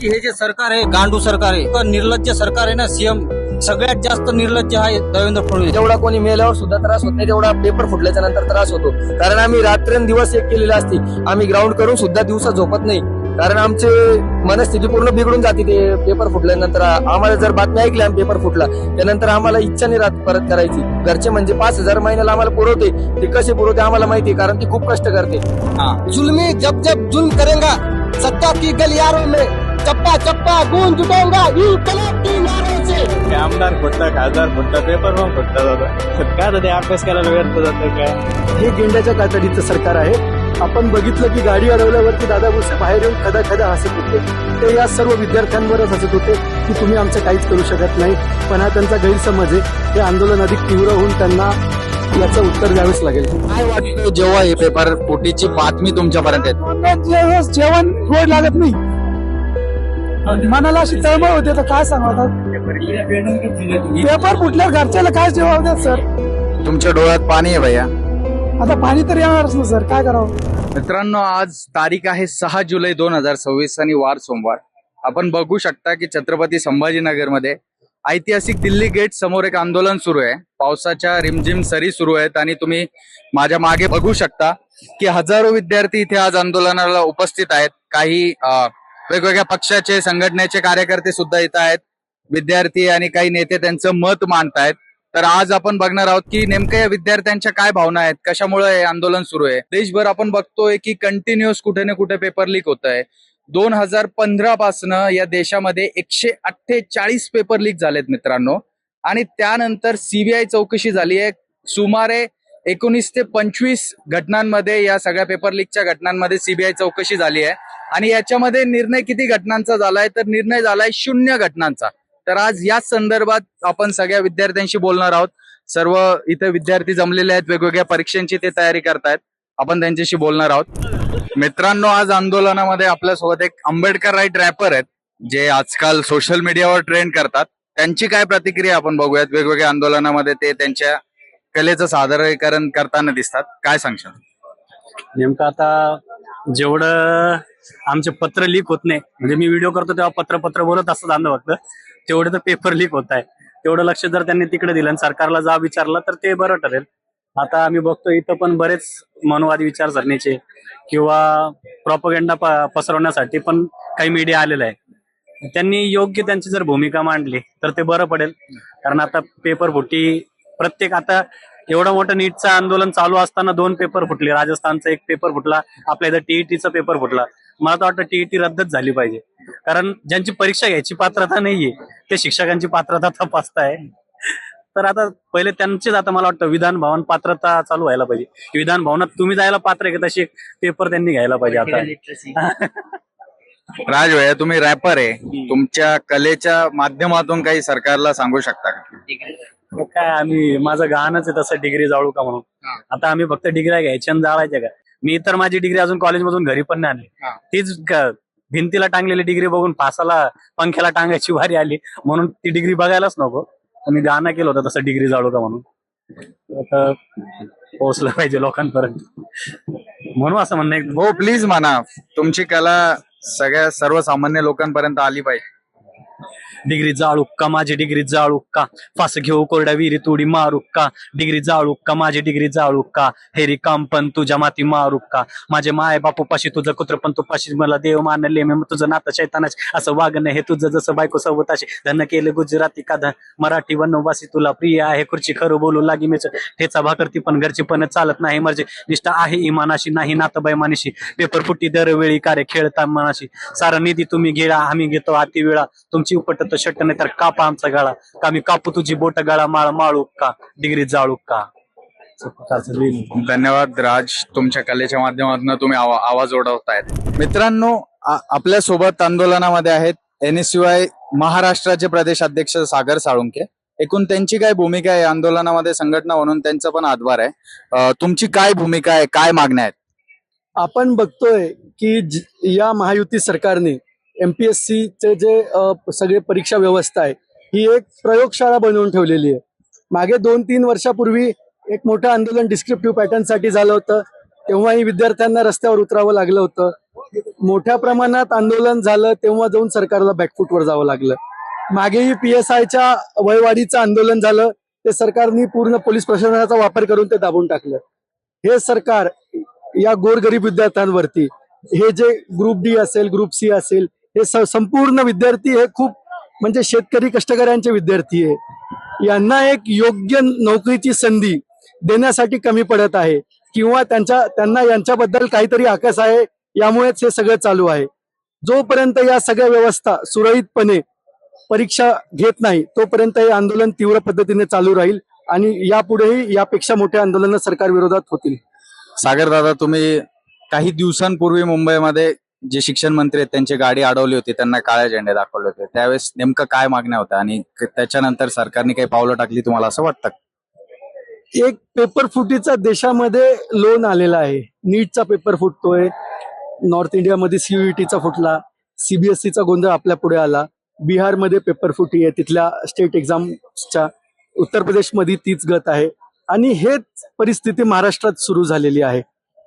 की हे जे सरकार आहे गांडू सरकार आहे, तर निर्लज्ज सरकार आहे ना. सीएम सगळ्यात जास्त निर्लज्ज आहे देवेंद्र फडणवीस. जेवढा कोणी मेल्यावर सुद्धा त्रास होत नाही तेवढा पेपर फुटल्याच्या नंतर त्रास होतो. कारण आम्ही रात्रंदिवस एक केलेली असते. आम्ही ग्राउंड करून सुद्धा दिवसा झोपत नाही. कारण आमची मनस्थिती पूर्ण बिघडून जाते ते पेपर फुटल्यानंतर. आम्हाला जर बातमी ऐकली आम्ही पेपर फुटला त्यानंतर आम्हाला इच्छा नाही राहत परत करायची. घरचे म्हणजे 5,000 महिन्याला आम्हाला पुरवते, ते कसे पुरवते आम्हाला माहिती, कारण ती खूप कष्ट करते. जुल्मी जब जब जुल्म करेगा सत्ता की गलियारों में चप्पा चप्पा गूंज उठेगा इनकलाब के नारों से. आमदार फुटतात, खासदार फुटतात, पेपर पण फुटतात. आता काय ते अभ्यास करायला व्यर्थ जातं काय. हे गेंड्याच्या कातडीचं सरकार आहे. आपण बघितलं की गाडी अडवल्यावरती दादा भुसे बाहेर येऊन खदा खदा हसत होते. ते या सर्व विद्यार्थ्यांवरच हसत होते की तुम्ही आमचं काहीच करू शकत नाही. पण हा त्यांचा गैरसमज आहे. हे आंदोलन अधिक तीव्र होऊन त्यांना याचं उत्तर द्यावंच लागेल. काय वाटतं जेव्हा हे पेपर फुटीची बातमी तुमच्यापर्यंत येते? जेवण गोड लागत नाही, मनाला अशी तळमळ होते. तर काय सांगतात पेपर फुटल्यावर घरच्याला काय जेवण द्या सर. तुमच्या डोळ्यात पाणी आहे भैया. आता पाणी तर येणारच ना सर, काय करावं. मित्रांनो, आज तारीख आहे 6 जुलै 2026 आणि वार सोमवार. आपण बघू शकता की छत्रपती संभाजीनगरमध्ये ऐतिहासिक दिल्ली गेट समोर एक आंदोलन सुरू आहे. पावसाच्या रिमझिम सरी सुरू आहेत आणि तुम्ही माझ्या मागे बघू शकता की हजारो विद्यार्थी इथे आज आंदोलनाला उपस्थित आहेत. काही वेगवेगळ्या पक्षाचे संघटनेचे कार्यकर्ते सुद्धा इथं आहेत. विद्यार्थी आणि काही नेते त्यांचं मत मांडतायत. तर आज आपण बघणार आहोत की नेमक्या या विद्यार्थ्यांच्या काय भावना आहेत, कशामुळे हे आंदोलन सुरू आहे. देशभर आपण बघतोय की कंटिन्युअस कुठे ना कुठे पेपर लीक होत आहे. 2015 पासनं या देशामध्ये 148 पेपर लीक झालेत मित्रांनो. आणि त्यानंतर सीबीआय चौकशी झाली आहे. सुमारे 19 ते 25 घटनांमध्ये, या सगळ्या पेपर लीकच्या घटनांमध्ये सीबीआय चौकशी झाली आहे. आणि याच्यामध्ये निर्णय किती घटनांचा झालाय, तर निर्णय झालाय 0 घटनांचा. तर आज याच संदर्भात आपण सगळ्या विद्यार्थ्यांशी बोलणार आहोत. सर्व इथे विद्यार्थी जमलेले आहेत, वेगवेगळ्या परीक्षांची ते तयारी करतायत. आपण त्यांच्याशी बोलणार आहोत. मित्रांनो, आज आंदोलनामध्ये आपल्यासोबत एक आंबेडकर राईट रॅपर आहेत, जे आजकाल सोशल मीडियावर ट्रेंड करतात. त्यांची काय प्रतिक्रिया आपण बघूयात. वेगवेगळ्या आंदोलनामध्ये ते त्यांच्या कलेचं सादरीकरण करताना दिसतात. काय सांगशाल? नेमकं आता जेवढं आमचे पत्र लीक होत नाही, म्हणजे मी व्हिडिओ करतो तेव्हा पत्र बोलत असतं जाणं फक्त, तेवढं तर पेपर लीक होत आहे. तेवढं लक्ष जर त्यांनी तिकडे दिलं आणि सरकारला जा विचारलं तर ते बरं ठरेल. आता आम्ही बघतो इथं पण बरेच मनवादी विचारसरणीचे किंवा प्रॉपगेंडा पसरवण्यासाठी पण काही मीडिया आलेला आहे. त्यांनी योग्य त्यांची जर भूमिका मांडली तर ते बरं पडेल. कारण आता पेपर फुटी प्रत्येक, आता एवढं मोठं नीटचं आंदोलन चालू असताना 2 पेपर फुटले. राजस्थानचा एक पेपर फुटला, आपल्या इथं टीईटीचा पेपर फुटला. मला तर वाटतं टीईटी रद्दच झाली पाहिजे. कारण ज्यांची परीक्षा घ्यायची पात्रता नाहीये ते शिक्षकांची पात्रता तपासताय. तर आता पहिले त्यांचीच, आता मला वाटतं विधान भवन पात्रता चालू व्हायला पाहिजे. विधान भवनात तुम्ही जायला पात्र आहे का, तशी पेपर त्यांनी घ्यायला पाहिजे आता. राज भैया, तुम्ही रॅपर आहे, तुमच्या कलेच्या माध्यमातून काही सरकारला सांगू शकता का? काय आम्ही, माझं गाणंच आहे तसं डिग्री जाळू का म्हणून. आता आम्ही फक्त डिग्र्या घ्यायच्या आणि जाळायच्या का. मी तर माझी डिग्री अजून कॉलेजमधून घरी पण नाही आणली. तीच भिंतीला टांगलेली डिग्री बघून फासाला पंख्याला टांगायची वारी आली, म्हणून ती डिग्री बघायलाच नको. मी गाणं केलं होतं तसं डिग्री जाळू का म्हणून. आता पोहोचलं पाहिजे लोकांपर्यंत म्हणून असं म्हणणं आहे. हो, प्लीज म्हणा. तुमची कला सगळ्या सर्वसामान्य लोकांपर्यंत आली पाहिजे. डिग्री जाळू का माझी डिग्री जाळू का, फास घेऊ कोरड्या विहिरी तुडी मारू का. डिग्री जाळू का माझी डिग्री जाळू का, हेरी काम पण तुझ्या माती मारू का. माझे माय बापू पाशी तुझं कुत्र पण तू पाशी, मला देव मानले मी तुझं नातं शैतानाच. असं वागणं हे तुझं जसं बायको सोबताशी. धन केलं गुजराती का मराठी वनवासी, तुला प्रिय आहे खुर्ची खरं बोलू लागी मेच. ठेचा भाकरती पण घरची पण चालत नाही मर्जी. निष्ठा आहे इमानाशी नाही नातं बैमानीशी. पेपर फुटी दरवेळी कार्य खेळता मनाशी. सारा निधी तुम्ही घेळा आम्ही घेतो अति वेळा. तुमची उपटत शट नाही तर कापा आमचा गाळा का, मी कापू तुझी बोट गाळा माळ माळू का, डिग्री जाळू का. धन्यवाद राज, तुमच्या कलेच्या माध्यमातून तुम्ही आवाज ओढवतायत. मित्रांनो, आपल्या सोबत आंदोलनामध्ये आहेत NSUI महाराष्ट्राचे प्रदेश अध्यक्ष सागर साळुंके. एकूण त्यांची काय भूमिका आहे आंदोलनामध्ये, संघटना म्हणून त्यांचा पण हातभार आहे. तुमची काय भूमिका आहे, काय मागण्या आहेत? आपण बघतोय की या महायुती सरकारने MPSC चे जे सगळे परीक्षा व्यवस्था आहे ही एक प्रयोगशाळा बनवून ठेवलेली आहे. मागे 2-3 वर्षापूर्वी एक मोठं आंदोलन डिस्क्रिप्टिव्ह पॅटर्न साठी झालं होतं. तेव्हाही विद्यार्थ्यांना रस्त्यावर उतरावं लागलं होतं. मोठ्या प्रमाणात आंदोलन झालं तेव्हा जाऊन सरकारला बॅकफूटवर जावं लागलं. मागेही PSIच्या वयवाढीचं आंदोलन झालं, ते सरकारने पूर्ण पोलीस प्रशासनाचा वापर करून ते दाबून टाकलं. हे सरकार या गोरगरीब विद्यार्थ्यांवरती, हे जे ग्रुप डी असेल, ग्रुप सी असेल, हे संपूर्ण विद्यार्थी हे खूप म्हणजे शेतकरी कष्टकऱ्यांचे विद्यार्थी आहे. यांना एक योग्य नोकरीची संधी देण्यासाठी कमी पडत आहे किंवा त्यांना यांच्याबद्दल काहीतरी आकस आहे, यामुळेच हे सगळं चालू आहे. जोपर्यंत या सगळ्या व्यवस्था सुरळीतपणे परीक्षा घेत नाही तोपर्यंत हे आंदोलन तीव्र पद्धतीने चालू राहील आणि यापुढेही यापेक्षा मोठे आंदोलन सरकार विरोधात होतील. सागर दादा, तुम्ही काही दिवसांपूर्वी मुंबईमध्ये जे शिक्षण मंत्री आहेत त्यांची गाडी अडवली होती, त्यांना काळ्या झेंडे दाखवले होते, त्यावेळेस नेमकं काय मागण्या होत्या आणि त्याच्यानंतर सरकारने काही पावलं टाकली तुम्हाला असं वाटतं? एक पेपर फुटीचा देशामध्ये लोन आलेला आहे. नीटचा पेपर फुटतोय, नॉर्थ इंडियामध्ये CUETचा फुटला, CBSEचा गोंधळ आपल्या पुढे आला, बिहारमध्ये पेपर फुटी आहे, तिथल्या स्टेट एक्झामच्या, उत्तर प्रदेशमध्ये तीच गत आहे आणि हेच परिस्थिती महाराष्ट्रात सुरू झालेली आहे.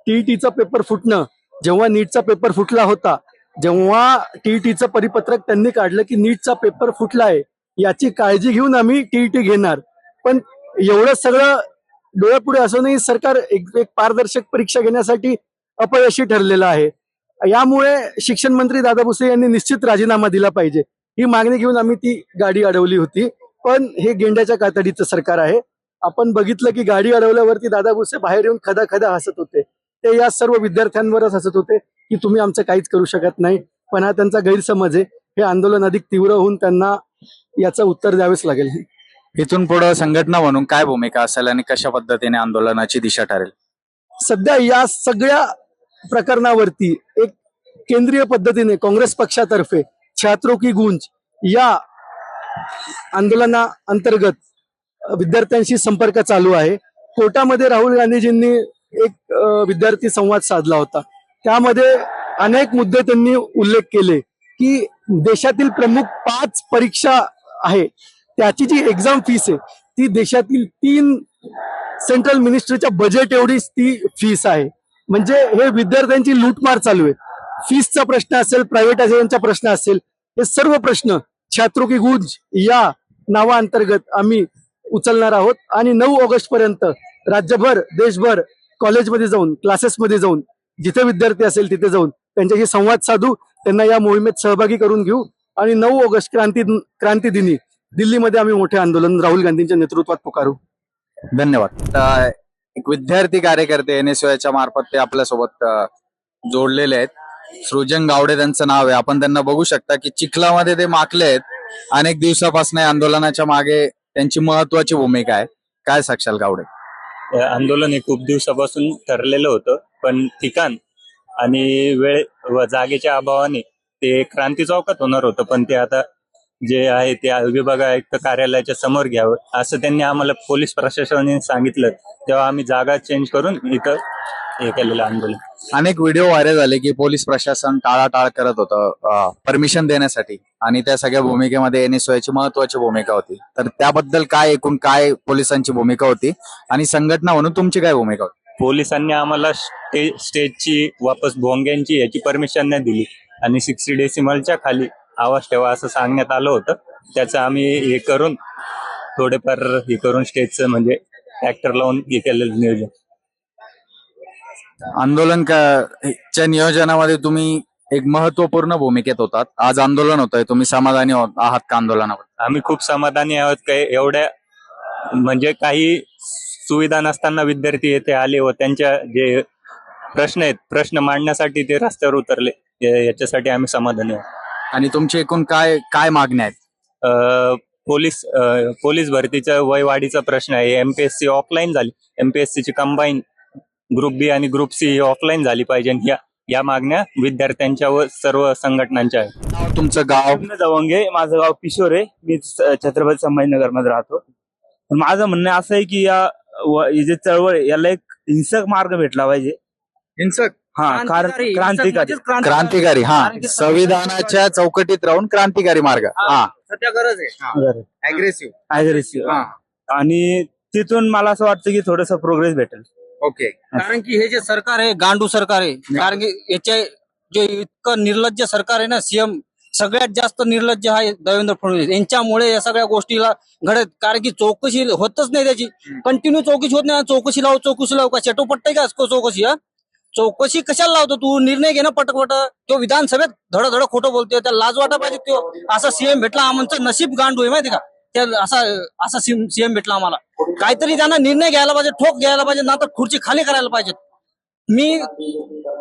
TETचा पेपर फुटणं, जेव्हा नीटचा पेपर फुटला होता, जेव्हा TETचं परिपत्रक त्यांनी काढलं की नीटचा पेपर फुटला आहे, याची काळजी घेऊन आम्ही TET घेणार, पण एवढं सगळं डोळ्यापुढे असूनही सरकार एक पारदर्शक परीक्षा घेण्यासाठी अपयशी ठरलेलं आहे. यामुळे शिक्षण मंत्री दादा भुसे यांनी निश्चित राजीनामा दिला पाहिजे, ही मागणी घेऊन आम्ही ती गाडी अडवली होती. पण हे गेंड्याच्या कातडीचं सरकार आहे. आपण बघितलं की गाडी अडवल्यावरती दादा भुसे बाहेर येऊन खदा खदा हसत होते. ते या सर्व विद्यार्थ्यांवरच हसत होते की तुम्ही आमचं काहीच करू शकत नाही. पण हा त्यांचा गैरसमज आहे. हे आंदोलन अधिक तीव्र होऊन त्यांना याचं उत्तर द्यावेच लागेल. इथून पुढे संघटना म्हणून काय भूमिका असेल आणि कशा पद्धतीने आंदोलनाची दिशा ठरेल? सध्या या सगळ्या प्रकरणावरती एक केंद्रीय पद्धतीने काँग्रेस पक्षातर्फे छात्रों की गूंज या आंदोलना अंतर्गत विद्यार्थ्यांशी संपर्क चालू आहे. कोर्टामध्ये राहुल गांधीजींनी एक विद्यार्थी संवाद साधला होता. त्यामध्ये अनेक मुद्दे त्यांनी उल्लेख केले की देशातील प्रमुख 5 परीक्षा आहे त्याची जी एक्झाम फीस आहे ती देशातील 3 सेंट्रल मिनिस्ट्रीच्या बजेट एवढीच ती फीस आहे. म्हणजे हे विद्यार्थ्यांची लूटमार चालू आहे. फीसचा प्रश्न असेल, प्रायव्हेटायझेशनचा प्रश्न असेल, हे सर्व प्रश्न छात्रों की गूंज या नावाअंतर्गत आम्ही उचलणार आहोत आणि 9 ऑगस्ट पर्यंत राज्यभर, देशभर कॉलेजमध्ये जाऊन, क्लासेसमध्ये जाऊन, जिथे विद्यार्थी असेल तिथे जाऊन त्यांच्याशी संवाद साधू, त्यांना या मोहिमेत सहभागी करून घेऊ आणि 9 ऑगस्ट क्रांती दिनी दिल्लीमध्ये आम्ही मोठे आंदोलन राहुल गांधींच्या नेतृत्वात पुकारू. धन्यवाद. एक विद्यार्थी कार्यकर्ते NSYच्या मार्फत ते आपल्यासोबत जोडलेले आहेत. सृजन गावडे त्यांचं नाव आहे. आपण त्यांना बघू शकता की चिखलामध्ये ते माकले आहेत. अनेक दिवसापासून आंदोलनाच्या मागे त्यांची महत्वाची भूमिका आहे. काय सांगशाल गावडे? आंदोलन हे खूप दिवसापासून ठरलेलं होतं, पण ठिकाण आणि वेळ व जागेच्या अभावाने ते क्रांती चौकात होणार होतं, पण ते आता जे आहे ते विभाग आयुक्त कार्यालयाच्या समोर घ्यावं असं त्यांनी आम्हाला पोलीस प्रशासनाने सांगितलं. तेव्हा आम्ही जागा चेंज करून इथं हे केलेलं आंदोलन. अनेक व्हिडिओ व्हायरल झाले की पोलीस प्रशासन टाळाटाळ करत होतं परमिशन देण्यासाठी आणि त्या सगळ्या भूमिकेमध्ये NSYची महत्वाची भूमिका होती. तर त्याबद्दल एकूण काय पोलिसांची भूमिका होती आणि संघटना म्हणून तुमची काय भूमिका होती? पोलिसांनी आम्हाला स्टेजची वापस भोंग्यांची याची परमिशन नाही दिली आणि 60 डेसिमलच्या खाली आवाज ठेवा असं सांगण्यात आलं होतं. त्याचं आम्ही हे करून थोडेफार हे करून स्टेजचं म्हणजे ऍक्टर लावून हे केलेलं नियोजन. आंदोलनच्या नियोजनामध्ये तुम्ही एक महत्वपूर्ण भूमिकेत होतात. आज आंदोलन होतंय, तुम्ही समाधानी आहात का आंदोलनावर? आम्ही खूप समाधानी आहोत. काय एवढ्या म्हणजे काही सुविधा नसताना विद्यार्थी येथे आले व त्यांच्या जे प्रश्न आहेत प्रश्न मांडण्यासाठी ते रस्त्यावर उतरले, याच्यासाठी आम्ही समाधानी आहोत. आणि तुमची एकूण काय मागण्या आहेत? पोलीस भरतीचा वयवाढीचा प्रश्न आहे. MPSC ऑफलाईन झाली, MPSC ची कंबाईन ग्रुप बी आणि ग्रुप सी ऑफलाईन झाली पाहिजे. या मागण्या विद्यार्थ्यांच्या व सर्व संघटनांच्या आहेत. तुमचं गाव? दवंगे. माझं गाव किशोर आहे. मी छत्रपती संभाजीनगर मध्ये राहतो. माझं म्हणणं असं आहे की या जे चळवळ याला एक हिंसक मार्ग भेटला पाहिजे. हिंसक? क्रांतिकारी. हा, संविधानाच्या चौकटीत राहून क्रांतिकारी मार्ग. हा, सध्या गरज आहे. अग्रेसिव्ह. आणि तिथून मला असं वाटतं की थोडस प्रोग्रेस भेटेल. ओके. कारण की हे जे सरकार आहे गांडू सरकार आहे. कारण की जे इतकं निर्लज्ज सरकार आहे ना सीएम, सगळ्यात जास्त निर्लज्ज आहे देवेंद्र फडणवीस. यांच्यामुळे या सगळ्या गोष्टीला घडत, कारण की चौकशी होतच नाही त्याची. कंटिन्यू चौकशी होत नाही. चौकशी लाव का चटोपट्ट का चौकशी? चौकशी कशाला लावतो तू? निर्णय घे ना पटपट. तो विधानसभेत धडधड खोटं बोलतोय, त्याला लाज वाटा पाहिजे. तो असा सीएम भेटला, आमचं नशीब गांडू आहे माहिती का? त्या असा सीएम भेटला आम्हाला. काहीतरी त्यांना निर्णय घ्यायला पाहिजे, ठोक घ्यायला पाहिजे, ना तर खुर्ची खाली करायला पाहिजे. मी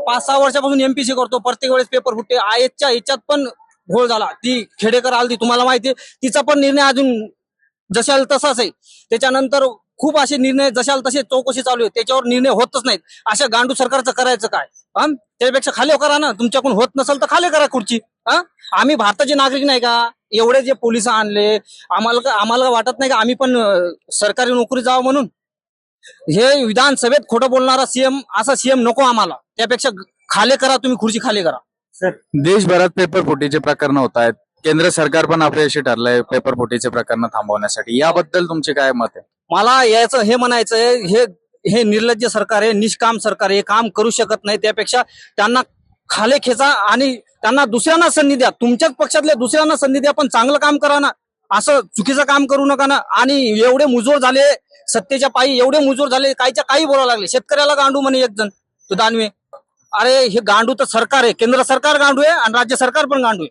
5-6 वर्षापासून एमपीसी करतो, प्रत्येक वेळेस पेपर फुटते. आयच्या याच्यात पण घोळ झाला. ती खेडेकर आलती, तुम्हाला माहिती आहे, तिचा पण निर्णय अजून जशाल तसाच आहे. त्याच्यानंतर खूप असे निर्णय जशाल तसे चौकशी चालू आहे, त्याच्यावर निर्णय होतच नाहीत. अशा गांडू सरकारचं करायचं काय? त्यापेक्षा खाली करा ना. तुमच्याकडून होत नसेल तर खाली करा खुर्ची. आम्ही भारताचे नागरिक नाही का? एवढे जे पोलिस आणले, आम्हाला वाटत नाही का आम्ही पण सरकारी नोकरी जावं म्हणून? हे विधानसभेत खोटं बोलणारा सीएम, असा सीएम नको आम्हाला. त्यापेक्षा खाली करा, तुम्ही खुर्ची खाली करा. देशभरात पेपर फुटीचे प्रकरण होत आहेत. केंद्र सरकार पण अपयशी ठरलंय पेपर फुटीचे प्रकरण थांबवण्यासाठी. याबद्दल तुमचे काय मत आहे? मला याचं हे म्हणायचं आहे, हे निर्लज्ज सरकार आहे, निष्काम सरकार आहे, काम करू शकत नाही. त्यापेक्षा त्यांना खाली खेचा आणि त्यांना दुसऱ्यांना संधी द्या. तुमच्याच पक्षातल्या दुसऱ्यांना संधी द्या, पण चांगलं काम करा ना. असं चुकीचं काम करू नका ना. आणि एवढे मुजोर झाले सत्तेच्या पायी, एवढे मुजोर झाले, काहीच्या काही बोलायला लागले. शेतकऱ्याला गांडू म्हणे एक जण, तो दानवे. अरे हे गांडू तर सरकार आहे, केंद्र सरकार गांडू आहे आणि राज्य सरकार पण गांडू आहे.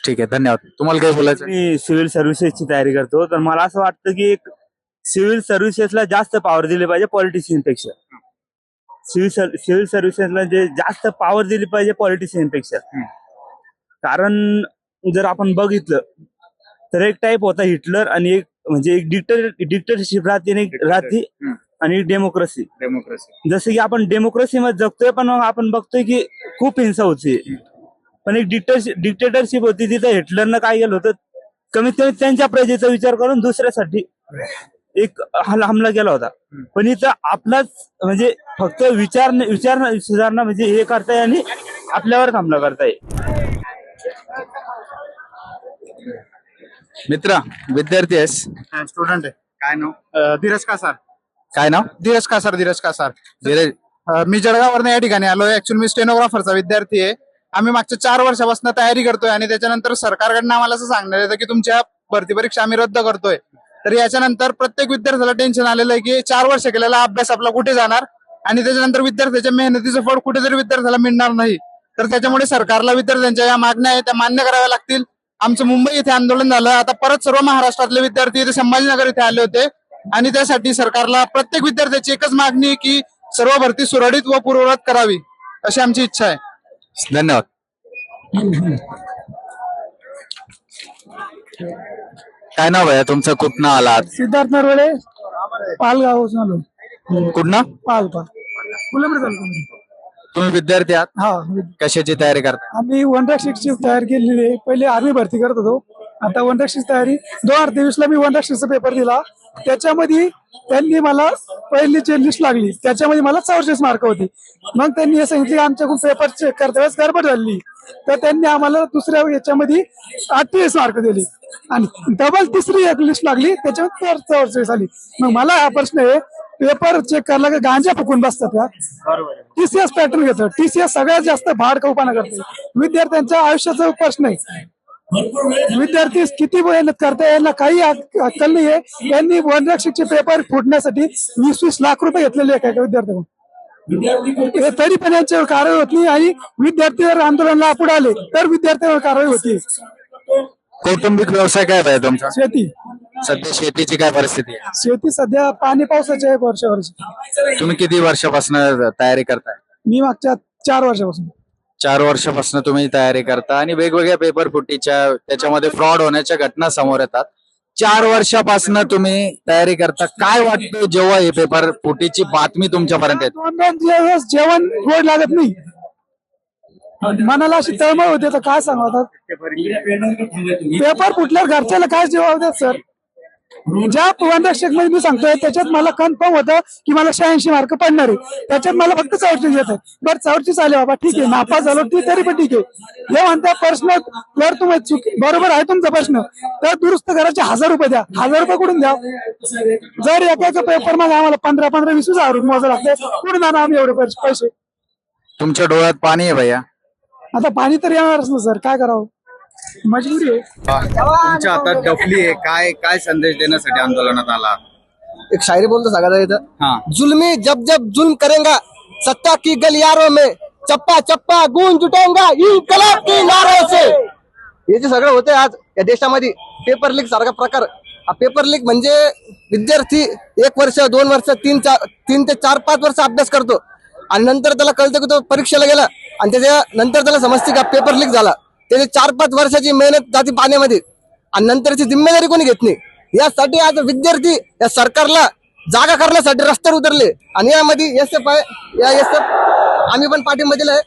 ठीक आहे, धन्यवाद. तुम्हाला काय बोलायचं? मी सिव्हिल सर्व्हिसेसची तयारी करतो, तर मला असं वाटतं की एक सिव्हिल सर्व्हिसेसला जास्त पॉवर दिली पाहिजे पॉलिटिशियनपेक्षा. सिव्हिल सर्व्हिसेसला जे जास्त पॉवर दिली पाहिजे पॉलिटिशियनपेक्षा. कारण जर आपण बघितलं तर एक टाईप होता हिटलर आणि एक म्हणजे एक डिक्टेटरशिप राहते आणि डेमोक्रेसी. जसं की आपण डेमोक्रेसी मध्ये जगतोय, पण आपण बघतोय की खूप हिंसा होती. पण एक डिक्टेटरशिप होती, तिथं हिटलरनं काय केलं होतं, कमीत कमी त्यांच्या प्रजेचा विचार करून दुसऱ्यासाठी एक हमला केला होता. पण इथं आपलाच म्हणजे फक्त सुधारणा म्हणजे हे करताय आणि आपल्यावरच हमला करताय. मित्रा, विद्यार्थी आहेस? स्टुडंट आहे. काय नाव? धीरज कासार. काय नाव? धीरज कासार. धीरज. मी जळगाववरनं या ठिकाणी आलोय. ऍक्च्युअली मी स्टेनोग्राफरचा विद्यार्थी आहे. आम्ही मागच्या 4 वर्षापासून तयारी करतोय आणि त्याच्यानंतर सरकारकडनं आम्हाला असं सांगण्यात येतं की तुमच्या भरती परीक्षा आम्ही रद्द करतोय. तर याच्यानंतर प्रत्येक विद्यार्थ्याला टेन्शन आलेलं आहे की 4 वर्ष केलेला अभ्यास आपला कुठे जाणार आणि त्याच्यानंतर विद्यार्थ्याच्या मेहनतीचं फळ कुठेतरी विद्यार्थ्याला मिळणार नाही. तर त्याच्यामुळे सरकारला विद्यार्थ्यांच्या या मागण्या आहेत त्या मान्य कराव्या लागतील. आमचं मुंबई इथे आंदोलन झालं, आता परत सर्व महाराष्ट्रातले विद्यार्थी इथे संभाजीनगर इथे आले होते आणि त्यासाठी सरकारला प्रत्येक विद्यार्थ्याची एकच मागणी आहे की सर्व भरती सुरळीत व पूर्ववत करावी, अशी आमची इच्छा आहे. धन्यवाद. काय नाव आहे तुमचं? कुठनं आलात? सिद्धार्थ नरवडे, पालगाव आलो. कुठनं? पाल तुम्ही विद्यार्थी आहात? हा, कशाची तयारी करता? आम्ही 1-6 तयारी केलेली आहे. पहिले आर्मी भरती करत होतो, आता 1-6 तयारी. 2023 ला मी 1-6 पेपर दिला. त्याच्यामध्ये त्यांनी मला पहिली जी लिस्ट लागली त्याच्यामध्ये मला 44 मार्क होते. मग त्यांनी हे सांगितले आमच्याकडून पेपर चेक करता वेळेस गडबड झाली, तर त्यांनी आम्हाला दुसऱ्या याच्यामध्ये 38 मार्क दिले आणि डबल तिसरी एक लिस्ट लागली त्याच्यामध्ये 44 आली. मग मला हा प्रश्न आहे, पेपर चेक करायला का गांजा फुकून बसतात का? टीसीएस पॅटर्न घेतो. टीसीएस सगळ्यात जास्त भाड कौपाना करते. विद्यार्थ्यांच्या आयुष्याचा प्रश्न आहे. विद्यार्थी किती मेहनत करताय, यांना काही अक्कल नाही आहे. यांनी 1-6 पेपर फुटण्यासाठी 20-20 लाख रुपये घेतलेले आहे विद्यार्थ्यांना. तरी पण यांच्यावर कारवाई होत नाही आणि विद्यार्थी आंदोलनाला पुढे आले तर विद्यार्थ्यांवर कारवाई होती. कौटुंबिक व्यवसाय काय आहे तुमचा? शेती. सध्या शेतीची काय परिस्थिती आहे? शेती सध्या पाणी पावसाच्या आहे वर्षावर्षी. तुम्ही किती वर्षापासून तयारी करताय? मी मागच्या 4 वर्षापासून. 4 वर्षापासून तुम्ही तयारी करता आणि वेगवेगळ्या पेपर फुटीच्या त्याच्यामध्ये फ्रॉड होण्याच्या घटना समोर येतात. 4 वर्षापासून तुम्ही तयारी करता. काय वाटतं जेव्हा हे पेपर फुटीची बातमी तुमच्यापर्यंत येते? 2 दिवस जेवण गोड लागत नाही, मनाला अशी तळमळ होते. तर काय सांगतात, पेपर फुटल्यावर घरच्याला काय जेव्हा देत सर? ज्या 1-6 मध्ये मी सांगतोय त्याच्यात मला कन्फर्म होतं की मला 86 मार्क पडणार आहे. त्याच्यात मला फक्त 44 येत आहे. बरं 44 आले बाबा, ठीक आहे, नापास झालो तरी पण ठीक आहे. हे म्हणता प्रश्न जर तुम्ही बरोबर आहे तुमचा प्रश्न तर दुरुस्त करायचे 1000 रुपये द्या. 1000 रुपये कुठून द्या? जर एका पेपर मध्ये आम्हाला 15-20 हजार रुपये मोजावं लागते, कुठून आणा आम्ही एवढे पैसे? तुमच्या डोळ्यात पाणी आहे भैया. आता पाणी तर येणारच ना सर, काय करावं, मजबुरी आहे. तुमच्या हातात डफली आहे, काय काय संदेश देण्यासाठी आंदोलनात आला? एक शायरी बोलतो सगळ्यात इथं, हा, जुल्मी जब जब जुल्म करेगा सत्ता की गलियारों में चप्पा चप्पा गूंज उठेगा इनकलाब के नारों से. हे जे सगळं होते आज या देशामध्ये पेपर लीक सारखा प्रकार. पेपर लीक म्हणजे विद्यार्थी 1 वर्ष 2 वर्ष 3 ते 4-5 वर्ष अभ्यास करतो आणि नंतर त्याला कळतं की तो परीक्षेला गेला आणि त्याच्या नंतर त्याला समजते का पेपर लीक झाला. त्याची 4-5 वर्षाची मेहनत जाते पाण्यामध्ये आणि नंतरची जिम्मेदारी कोणी घेत नाही. यासाठी आज विद्यार्थी या सरकारला जागा करण्यासाठी रस्त्यावर उतरले आणि यामध्ये SF आहे, या SF आम्ही पण पाठिंबा दिलाय.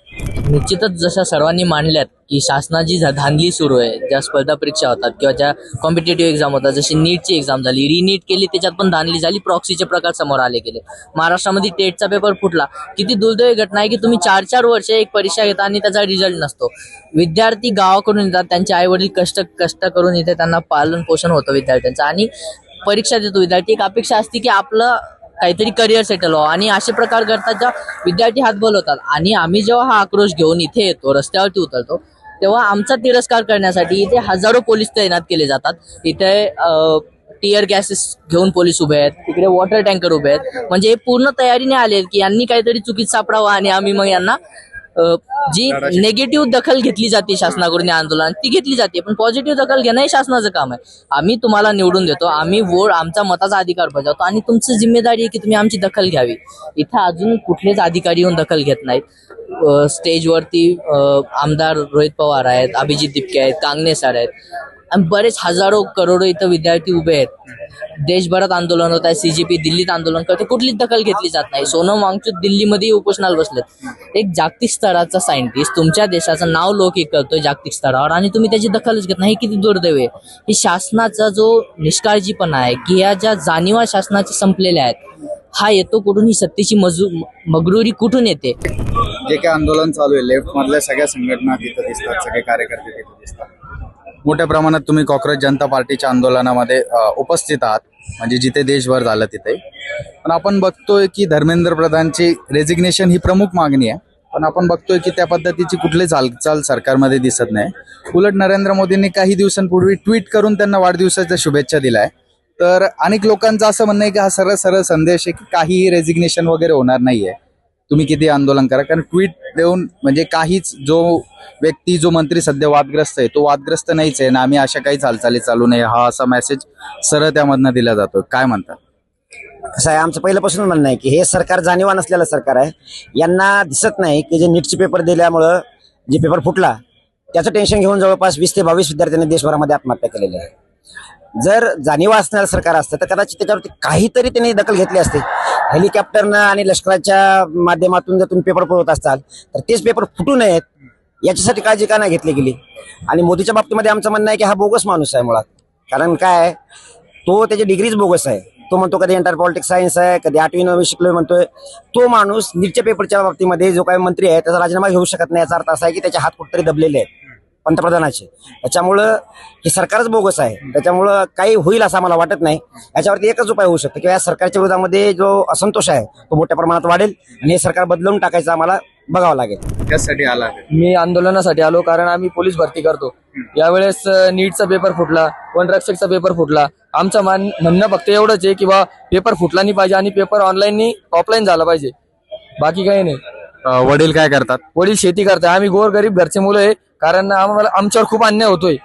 निश्चितच जशा सर्वांनी मांडल्यात की शासनाची धांदली सुरू आहे, ज्या स्पर्धा परीक्षा होतात किंवा ज्या कॉम्पिटेटिव्ह एक्झाम होतात, जशी नीटची एक्झाम झाली, रिनीट केली, त्याच्यात पण धांदली झाली, प्रॉक्सीचे प्रकार समोर आले गेले. महाराष्ट्रामध्ये टेटचा पेपर फुटला. किती दुर्दैवी घटना आहे की तुम्ही 4-4 वर्ष एक परीक्षा घेता आणि त्याचा रिझल्ट नसतो. विद्यार्थी गावाकडून येतात, त्यांचे आई वडील कष्ट करून इथे त्यांना पालन पोषण होतं विद्यार्थ्यांचं आणि परीक्षा देतो विद्यार्थी. एक अपेक्षा असते की आपलं काहीतरी करिअर सेटल व्हावं आणि असे प्रकार करतात ज्या विद्यार्थी हात बोलवतात. आणि आम्ही जेव्हा हा आक्रोश घेऊन इथे येतो, रस्त्यावरती उतरतो, तेव्हा आमचा तिरस्कार करण्यासाठी इथे हजारो पोलीस तैनात केले जातात. इथे टीयर गॅसेस घेऊन पोलीस उभे आहेत, तिकडे वॉटर टँकर उभे आहेत. म्हणजे हे पूर्ण तयारीने आले की यांनी काहीतरी चुकीत सापडावं आणि आम्ही मग यांना जी नेगेटिव्ह दखल घेतली जाते शासनाकडून या आंदोलनात ती घेतली जाते, पण पॉझिटिव्ह दखल घेणं हे शासनाचं काम आहे. आम्ही तुम्हाला निवडून देतो, आम्ही आमचा मताचा अधिकार बजावतो आणि तुमची जिम्मेदारी आहे की तुम्ही आमची दखल घ्यावी. इथं अजून कुठलेच अधिकारी येऊन दखल घेत नाहीत. स्टेजवरती आमदार रोहित पवार आहेत, अभिजित दिपके आहेत, कांगणे सर आहेत आणि बरेच हजारो करोडो इथं विद्यार्थी उभे आहेत. देशभरात आंदोलन होत आहे, CGP दिल्लीत आंदोलन करते, कुठलीच दखल घेतली जात नाही. सोनम वांगचूक दिल्लीमध्ये उपोषणाला बसलेत. एक जागतिक स्तराचा सायंटिस्ट तुमच्या देशाचं नाव लौकिक करतोय जागतिक स्तरावर आणि तुम्ही त्याची दखलच घेत नाही, हे किती दुर्दैव आहे. ही शासनाचा जो निष्काळजीपणा आहे की या ज्या जाणीवा शासनाच्या संपलेल्या आहेत, हा येतो कुठून, ही सत्तेची मगरुरी कुठून येते. जे काही आंदोलन चालू आहे, लेफ्ट मधल्या सगळ्या संघटना तिथं दिसतात, सगळे कार्यकर्ते तिथे दिसतात. मोठ्या प्रमाणात तुम्ही कॉक्रोच जनता पार्टीच्या आंदोलनामध्ये उपस्थित आहात, म्हणजे जिथे देशभर झालं तिथे. पण आपण बघतोय की धर्मेंद्र प्रधानची रेजिग्नेशन ही प्रमुख मागणी आहे, पण आपण बघतोय की त्या पद्धतीची कुठलीच हालचाल सरकारमध्ये दिसत नाही. उलट नरेंद्र मोदींनी काही दिवसांपूर्वी ट्विट करून त्यांना वाढदिवसाच्या शुभेच्छा दिल्या. तर अनेक लोकांचं असं म्हणणं आहे की हा सरळ संदेश आहे की काहीही रेजिग्नेशन वगैरे होणार नाहीये, तुम्ही किती आंदोलन करा. कारण ट्विट देऊन म्हणजे काहीच जो व्यक्ती जो मंत्री सध्या वादग्रस्त आहे तो वादग्रस्त नाहीच आहे ना, आम्ही अशा काहीच हालचाली चालू नाही, हा असा मेसेज सरळ त्यामधनं दिला जातो. काय म्हणतात? कसं आहे, आमचं पहिल्यापासून म्हणणं आहे की हे सरकार जाणीवा नसलेलं सरकार आहे. यांना दिसत नाही की जे नीटचे पेपर दिल्यामुळं जे पेपर फुटला त्याचं टेन्शन घेऊन जवळपास 20 ते 22 विद्यार्थ्यांनी देशभरामध्ये आत्महत्या केलेली आहे. जर जाणीवा असणारं सरकार असतं तर कदाचित त्याच्यावरती काहीतरी त्यांनी दखल घेतली असते. हेलिकॉप्टरनं आणि लष्कराच्या माध्यमातून जर तुम्ही पेपर पुरवत असाल तर तेच पेपर फुटू नयेत याच्यासाठी काळजी का नाही घेतली गेली. आणि मोदीच्या बाबतीमध्ये आमचं म्हणणं आहे की हा बोगस माणूस आहे मुळात. कारण काय, तो त्याची डिग्रीच बोगस आहे. तो म्हणतो कधी एंटायर पॉलिटिक्स सायन्स आहे, कधी 8वी-9वी शिकलोय म्हणतोय. तो माणूस नीटच्या पेपरच्या बाबतीमध्ये जो काही मंत्री आहे त्याचा राजीनामा घेऊ शकत नाही. याचा अर्थ असा आहे की त्याचे हात कुठेतरी दबलेले आहेत पंतप्रधानाचे. त्याच्यामुळं हे सरकारच बोगस आहे. त्याच्यामुळं काही होईल असं आम्हाला वाटत नाही. याच्यावरती एकच उपाय होऊ शकतो की या सरकारच्या विरोधामध्ये जो असंतोष आहे तो मोठ्या प्रमाणात वाढेल आणि हे सरकार बदलून टाकायचं आम्हाला बघावं लागेल. त्यासाठी आला मी आंदोलनासाठी आलो कारण आम्ही पोलीस भरती करतो. यावेळेस नीटचा पेपर फुटला, वनरक्षकचा पेपर फुटला. आमचं म्हणणं फक्त एवढंच आहे की बा पेपर फुटला नाही पाहिजे आणि पेपर ऑफलाईन झाला पाहिजे, बाकी काही नाही. वडील काय करतात? वडील शेती करतात. आम्ही गोरगरीब घरचे मुलं आहे, कारण आमच्यावर खूप अन्याय होतोय.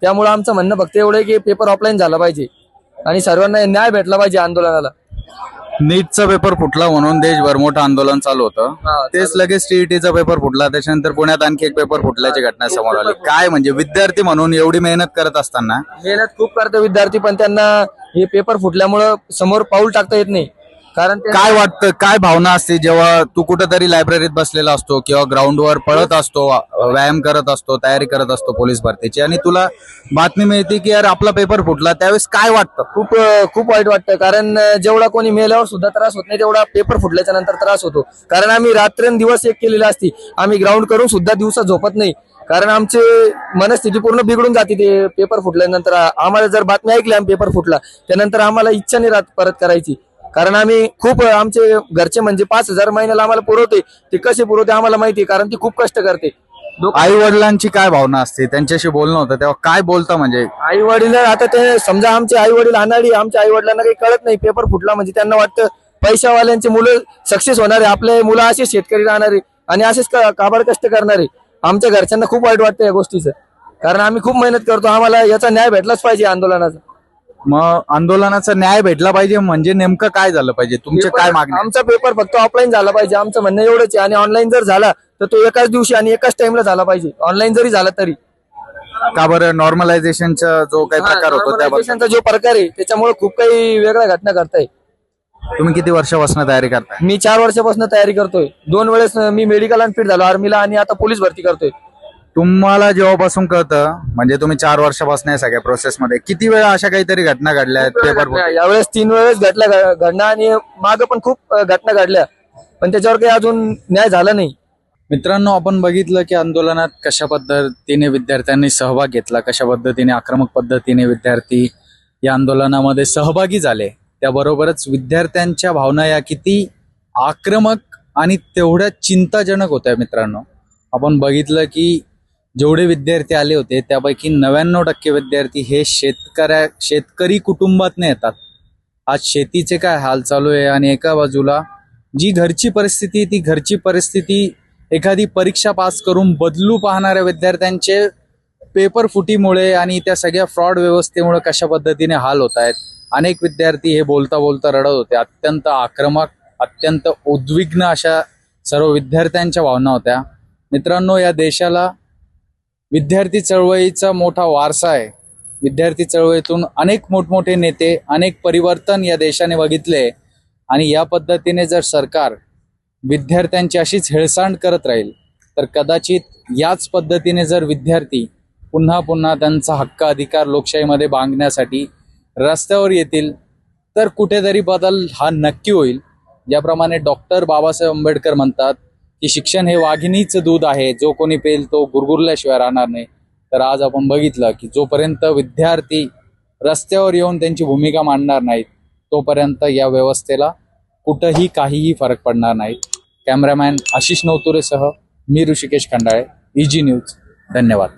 त्यामुळे आमचं म्हणणं फक्त एवढं आहे की पेपर ऑफलाईन झाला पाहिजे आणि सर्वांना न्याय भेटला पाहिजे आंदोलनाला. नीटचा पेपर फुटला म्हणून देशभर मोठं आंदोलन चालू होतं. तेच लगेच TETचा पेपर फुटला, त्याच्यानंतर पुण्यात आणखी एक पेपर फुटल्याची घटना समोर आली. काय म्हणजे विद्यार्थी म्हणून एवढी मेहनत करत असताना? मेहनत खूप करते विद्यार्थी, पण त्यांना हे पेपर फुटल्यामुळं समोर पाऊल टाकता येत नाही. कारण काय वाटतं, काय भावना असते जेव्हा तू कुठेतरी लायब्ररीत बसलेला असतो किंवा ग्राउंडवर पळत असतो, व्यायाम करत असतो, तयारी करत असतो पोलीस भरतीची, आणि तुला बातमी मिळते की यार आपला पेपर फुटला, त्यावेळेस काय वाटतं? खूप वाईट वाटतं. कारण जेवढा कोणी मेल्यावर सुद्धा त्रास होत नाही तेवढा पेपर फुटल्याच्या नंतर त्रास होतो. कारण आम्ही रात्रंदिवस एक केलेली असती. आम्ही ग्राउंड करून सुद्धा दिवसा झोपत नाही, कारण आमची मनस्थिती पूर्ण बिघडून जाते ते पेपर फुटल्यानंतर. आम्हाला जर बातमी ऐकली आम्ही पेपर फुटला त्यानंतर आम्हाला इच्छा नाही राहत परत करायची. कारण आम्ही खूप, आमचे घरचे म्हणजे 5,000 महिन्याला आम्हाला पुरवते. ते कसे पुरवते आम्हाला माहिती, कारण ती खूप कष्ट करते. आई वडिलांची काय भावना असते, त्यांच्याशी बोलणं होतं तेव्हा काय बोलता? म्हणजे आई वडील आता ते समजा आमचे आई वडील अनाडी, आमच्या आई वडिलांना काही कळत नाही. पेपर फुटला म्हणजे त्यांना वाटतं पैशावाल्यांची मुलं सक्सेस होणारे, आपले मुलं असेच शेतकरी राहणारे आणि असेच काबाड कष्ट करणारे. आमच्या घरच्यांना खूप वाईट वाटतं या गोष्टीचं, कारण आम्ही खूप मेहनत करतो, आम्हाला याचा न्याय भेटलाच पाहिजे आंदोलनाचा. मग आंदोलनाचा न्याय भेटला पाहिजे म्हणजे नेमकं काय झालं पाहिजे? तुमचे काय मागणी? आमचा पेपर फक्त ऑफलाईन झाला पाहिजे, आमचं म्हणणं एवढंच आहे. आणि ऑनलाईन जर झाला तर तो एकाच दिवशी आणि एकाच टाइमला झाला पाहिजे, ऑनलाईन जरी झाला तरी. का बरं? नॉर्मलायझेशनचा जो काही प्रकार होतो त्याबद्दल Normalizationचा जो प्रकार आहे त्याच्यामुळे खूप काही वेगळ्या घटना घडताय. तुम्ही किती वर्षापासून तयारी करताय? मी 4 वर्षापासून तयारी करतोय. 2 वेळेस मी मेडिकल आणि फिट झालो आर्मीला आणि आता पोलीस भरती करतोय. तुम्हाला जेव्हापासून कळतं, म्हणजे तुम्ही 4 वर्षापासून या सगळ्या प्रोसेसमध्ये, किती वेळा अशा काहीतरी घटना घडल्या आहेत पेपर? यावेळेस 3 वेळेस घडना आणि मागं पण खूप घटना घडल्या, पण त्याच्यावर काही अजून न्याय झाला नाही. मित्रांनो, आपण बघितलं की आंदोलनात कशा पद्धतीने विद्यार्थ्यांनी सहभाग घेतला, कशा पद्धतीने आक्रमक पद्धतीने विद्यार्थी या आंदोलनामध्ये सहभागी झाले. त्याबरोबरच विद्यार्थ्यांच्या भावना या किती आक्रमक आणि तेवढ्या चिंताजनक होत्या. मित्रांनो, आपण बघितलं की जेवढे विद्यार्थी आले होते त्यापैकी 99% विद्यार्थी हे शेतकरी कुटुंबातून येतात. आज शेतीचे काय हाल चालू आहे आणि एका बाजूला जी घरची परिस्थिती एखादी परीक्षा पास करून बदलू पाहणाऱ्या विद्यार्थ्यांचे पेपर फुटीमुळे आणि त्या सगळ्या फ्रॉड व्यवस्थेमुळे कशा पद्धतीने हाल होत आहेत. अनेक विद्यार्थी हे बोलता बोलता रडत होते. अत्यंत आक्रमक, अत्यंत उद्विग्न अशा सर्व विद्यार्थ्यांच्या भावना होत्या. मित्रांनो, या देशाला विद्यार्थी चळवळीचा मोठा वारसा आहे. विद्यार्थी चळवळीतून अनेक मोठमोठे नेते, अनेक परिवर्तन या देशाने बघितले आणि या पद्धतीने जर सरकार विद्यार्थ्यांची अशीच हेळसांड करत राहील तर कदाचित याच पद्धतीने जर विद्यार्थी पुन्हा पुन्हा त्यांचा हक्क अधिकार लोकशाहीमध्ये बांधण्यासाठी रस्त्यावर येतील तर कुठेतरी बदल हा नक्की होईल. ज्याप्रमाणे डॉक्टर बाबासाहेब आंबेडकर म्हणतात की शिक्षण हे वाघिणीचं दूध आहे, जो कोणी पेल तो गुरगुरल्याशिवाय राहणार नाही. तर आज आपण बघितलं की जोपर्यंत विद्यार्थी रस्त्यावर येऊन त्यांची भूमिका मांडणार नाहीत तोपर्यंत या व्यवस्थेला कुठंही काहीही फरक पडणार नाही. कॅमेरामॅन आशिष नवतुरेसह मी ऋषिकेश खंडाळे, EG न्यूज. धन्यवाद.